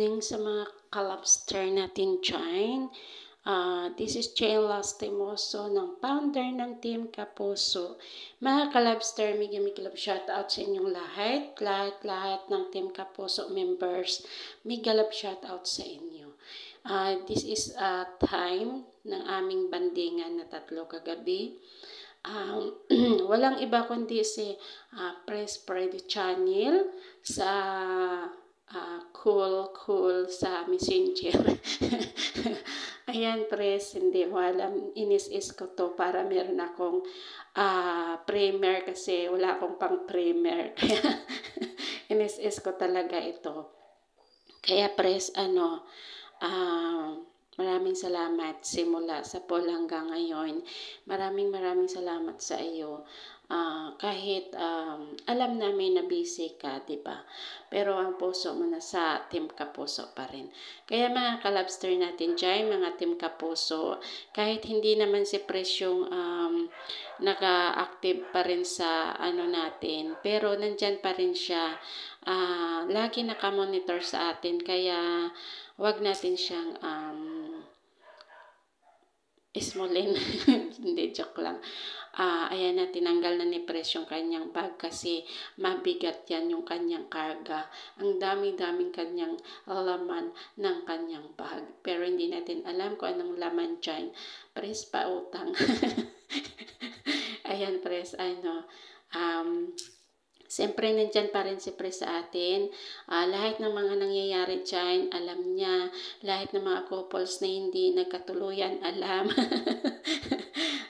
evening sa mga kalabster natin dyan. This is Jane Lastimoso ng founder ng Team Kapuso. Mga kalabster, mig shoutout sa inyong lahat ng Team Kapuso members. Migalab shoutout sa inyo. This is time ng aming bandingan na 3 kagabi. Walang iba kundi si Press Freddy Channel sa cool sa Messenger. Ayan, Press, hindi mo alam, inis-is ko to para meron akong primer kasi wala akong pang primer. Kaya inis-is ko talaga ito. Kaya Press, maraming salamat simula sa poll hanggang ngayon. Maraming salamat sa iyo. Kahit alam namin na busy ka, di ba? Pero ang puso mo na sa Team Kapuso pa rin. Kaya mga kalabster natin dyan, mga Team Kapuso, kahit hindi naman si Presyong naka-active pa rin sa natin, pero nandyan pa rin siya. Lagi nakamonitor sa atin, kaya wag natin siyang ismulin. Hindi, joke lang. Ayan na, tinanggal na ni Pres yung kanyang bag kasi mabigat yan yung kanyang karga. Ang dami-daming kanyang laman ng kanyang bag. Pero hindi natin alam kung anong laman dyan. Pres, pautang. Ayan, Pres, siyempre, nandyan pa rin si Pres sa atin. Lahat ng mga nangyayari dyan, alam niya. Lahat ng mga couples na hindi nagkatuluyan, alam.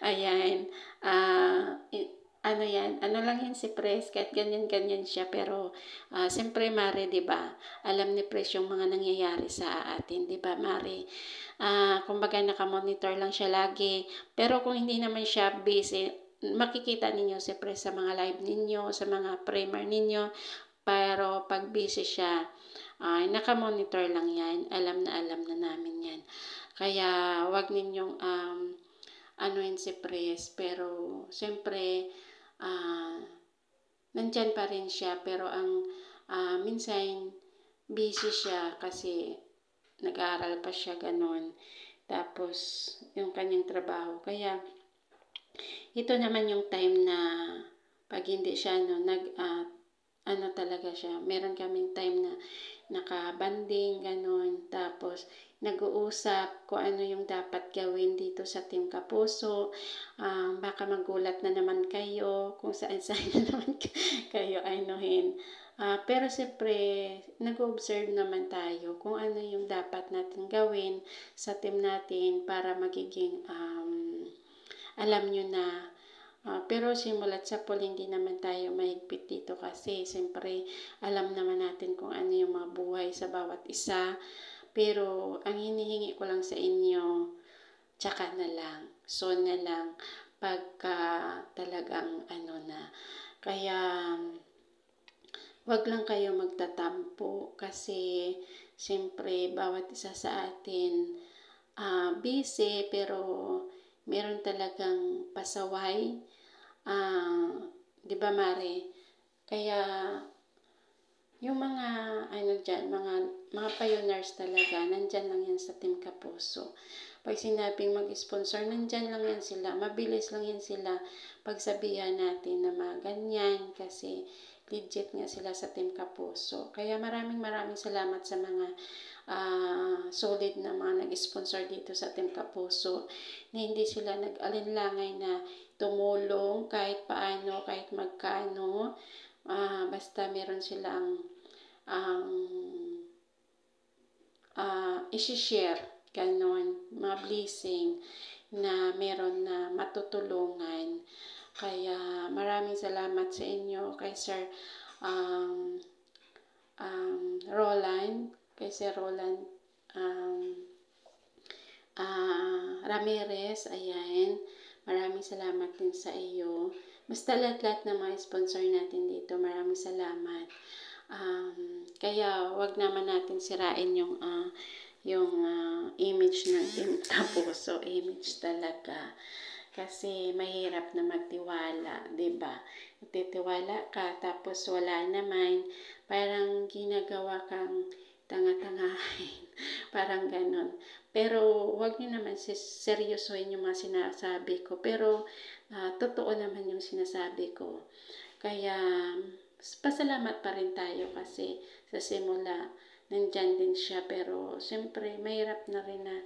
Ayan. Ano lang yan si Pres, kahit ganyan siya. Pero, siyempre, Mare, diba? Alam ni Pres yung mga nangyayari sa atin, diba, Mare? Kumbaga, nakamonitor lang siya lagi. Pero kung hindi naman siya busy, makikita ninyo si Pres sa mga live ninyo, sa mga primer ninyo. Pero pag busy siya, nakamonitor lang yan. Alam na namin yan. Kaya wag ninyong anuin si Pres. Pero siyempre, nandyan pa rin siya. Pero ang minsan busy siya kasi nag-aaral pa siya ganun. Tapos yung kanyang trabaho. Kaya ito naman yung time na pag hindi siya talaga siya, meron kaming time na nakabanding ganun, tapos nag-uusap kung ano yung dapat gawin dito sa Team Kapuso. Baka magulat na naman kayo kung saan na naman kayo anuhin. Pero siyempre, nag-observe naman tayo kung ano yung dapat natin gawin sa team natin para magiging alam nyo na. Pero simulat sa poll, hindi naman tayo mahigpit dito kasi siyempre alam naman natin kung ano yung mga buhay sa bawat isa. Pero ang hinihingi ko lang sa inyo, tsaka na lang, soon na lang, pagka talagang na. Kaya wag lang kayo magtatampo kasi siyempre bawat isa sa atin busy, pero meron talagang pasaway. Di ba, Mare? Kaya yung mga dyan, mga pioneers talaga, nandyan lang yan sa Team Kapuso. Pag sinabing mag-sponsor, nandyan lang yan sila. Mabilis lang yan sila pagsabihan natin na mga ganyan kasi legit nga sila sa Team Kapuso. Kaya maraming salamat sa mga solid na mga nag-sponsor dito sa Team Kapuso, na hindi sila nag-alinlangay na tumulong kahit paano, kahit magkano, basta meron silang isi-share, ganon, mga blessing na meron na matutulungan. Kaya maraming salamat sa inyo kay Sir Roland, Ramirez. Ayan, maraming salamat din sa iyo. Basta lahat ng mga sponsor natin dito, maraming salamat. Kaya wag naman natin sirain yung image ng Team Kapuso. Image talaga. Kasi mahirap na magtiwala, diba? Titiwala ka tapos wala naman, parang ginagawa kang tanga-tangahin. Parang ganon. Pero wag niyo naman seryosohin yung mga sinasabi ko. Pero totoo naman yung sinasabi ko. Kaya pasalamat pa rin tayo kasi sa simula nandyan din siya. Pero siyempre mahirap na rin na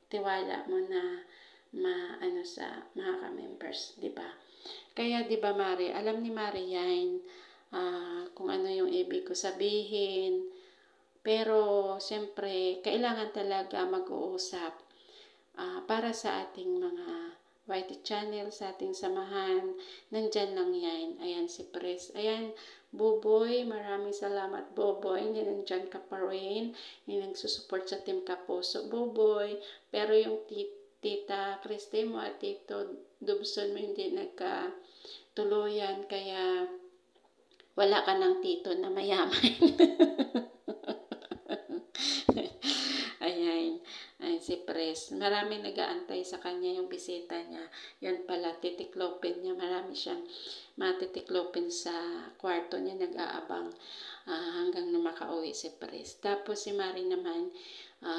tiwala mo na sa mga ka-members, di ba? Kaya di ba Mari, alam ni Mari yan kung ano yung ibig ko sabihin. Pero siyempre kailangan talaga mag-uusap para sa ating mga YT channel, sa ating samahan. Nandyan lang yan. Ayan si Pres. Ayan, Boboy, maraming salamat Boboy. Nandyan ka pa rin. Nagsusupport sa Team Kapuso, Boboy. Pero yung Tita Christy mo at Tito Dobson mo hindi nagkatuluyan. Kaya wala ka ng tito na mayaman. Ayan. Ayan si Pres. Maraming nag-aantay sa kanya yung bisita niya. Yan pala, titiklopin niya. Marami siyang matitiklopin sa kwarto niya. Nag-aabang hanggang na makauwi si Pres. Tapos si Mari naman,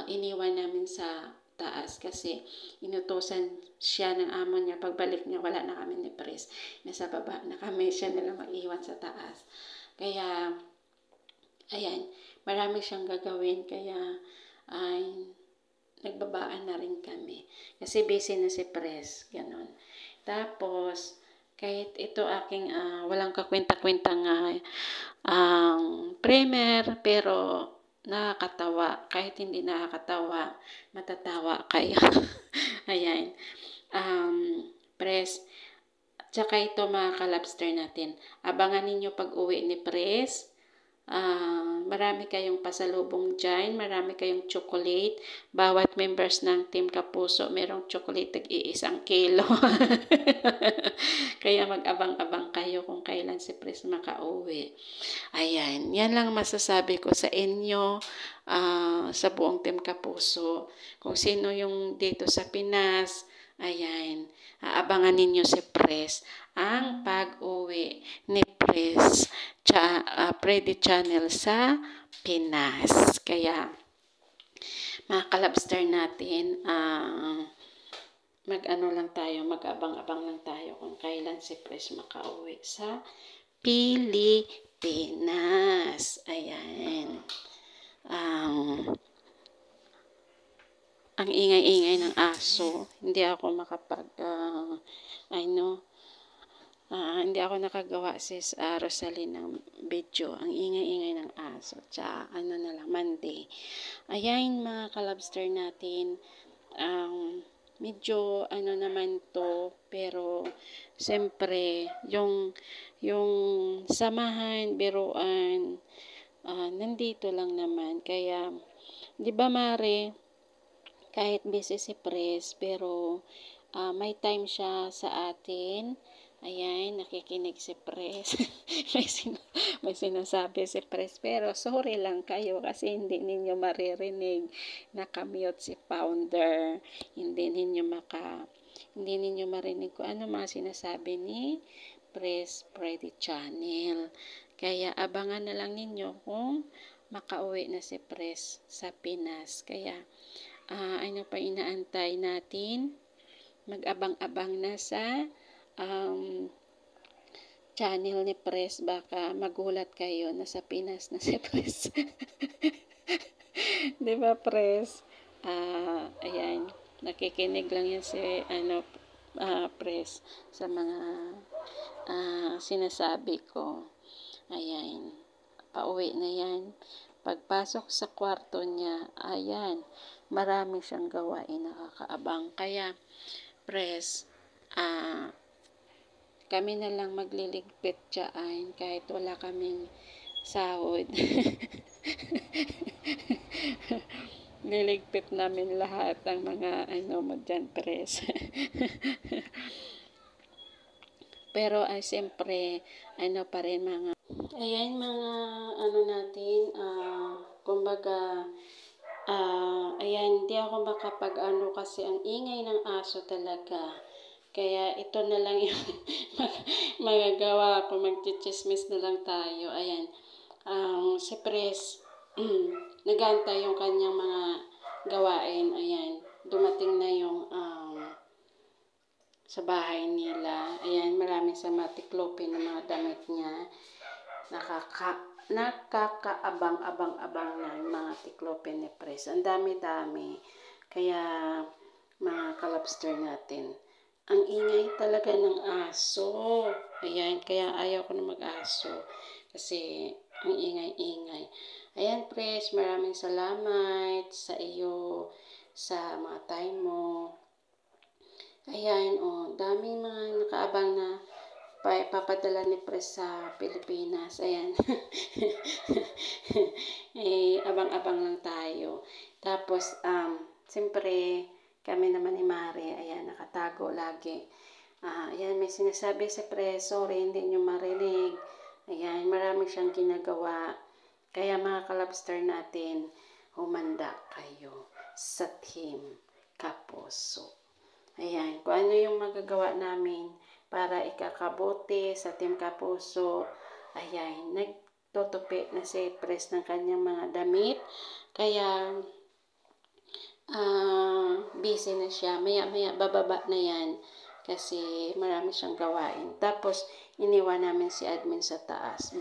iniwan namin sa taas kasi inutosan siya ng amo niya. Pagbalik niya, wala na kami ni Pres. Nasa baba na kami. Siya nalang mag-iwan sa taas. Kaya, ayan, marami siyang gagawin. Kaya, ay nagbabaan na rin kami. Kasi busy na si Pres. Ganon. Tapos, kahit ito aking walang kakwenta-kwentang primer, pero nakakatawa. Kahit hindi nakakatawa, matatawa kayo. Ayan. Pres. Tsaka ito mga kalabster natin. Abangan ninyo pag-uwi ni Pres. Marami kayong pasalubong dyan, marami kayong chocolate. Bawat members ng Team Kapuso merong chocolate tag-1 kilo. Kaya mag-abang-abang kayo kung kailan si Pres makauwi. Ayan, yan lang masasabi ko sa inyo sa buong Team Kapuso. Kung sino yung dito sa Pinas, ayan, aabangan ninyo si Pres ang pag-uwi ni Pres Freddy Channel sa Pinas. Kaya mga kalabster natin, mag-ano lang tayo, mag-abang-abang lang tayo kung kailan si Pres makauwi sa Pilipinas. Ayan. Ang ingay-ingay ng aso. Hindi ako hindi ako nakagawa sis Rosalie ng video. Ang ingay-ingay ng aso. Tsaka Monday. Ayan mga kalabster natin. Medyo naman to. Pero siyempre yung samahan, biruan, nandito lang naman. Kaya, di ba Mare, kahit busy si Pres, pero may time siya sa atin. Ayan, nakikinig si Pres. may sinasabi si Pres. Pero sorry lang kayo kasi hindi ninyo maririnig. Nakamute si Founder. Hindi ninyo marinig ko ano mga sinasabi ni Pres Freddy Channel. Kaya abangan na lang ninyo kung makauwi na si Pres sa Pinas. Kaya ano pa inaantay natin? Mag-abang-abang na sa channel ni Pres. Baka magulat kayo na sa Pinas na si Pres. Diba Pres? Ayan, nakikinig lang yan si Pres sa mga sinasabi ko. Ayan, pauwi na yan. Pagpasok sa kwarto niya, ayan, marami siyang gawain, nakakaabang. Kaya Pres, kami na lang magliligpit dyan kahit wala kaming sahod. Liligpit namin lahat ang mga mo dyan, Pres. Pero siyempre, pa rin mga ayan mga natin, kumbaga, ayan, hindi ako makapag kasi ang ingay ng aso talaga. Kaya ito na lang yung magagawa ko, magchichismis na lang tayo. Ayan, si Pres, nag-aantay yung kanyang mga gawain. Ayan, dumating na yung sa bahay nila. Ayan, maraming sa matiklopin ng mga damit niya. Nakakaabang-abang-abang na yung mga tiklopin ni Pres. Ang dami-dami. Kaya, mga kalabster natin, ang ingay talaga ng aso. Ayan, kaya ayaw ko na mag-aso. Kasi, ang ingay-ingay. Ayan, Pres, maraming salamat sa iyo, sa mga time mo. Ayan, daming mga nakaabang na papadala ni Pres sa Pilipinas. Ayan. Abang-abang lang tayo. Tapos, siyempre, kami naman ni Mare, ayan, nakatago lagi. Ayan, may sinasabi si Pres, sorry, hindi nyo marinig. Ayan, marami siyang ginagawa. Kaya mga kalabster natin, humanda kayo sa Team Kapuso. Ayan, kung ano yung magagawa namin para ikakabuti sa Team Kapuso. Ayan, nagtutupi na si Pres ng kanyang mga damit. Kaya, busy na siya. Maya-maya bababa na yan. Kasi marami siyang gawain. Tapos, iniwan namin si admin sa taas.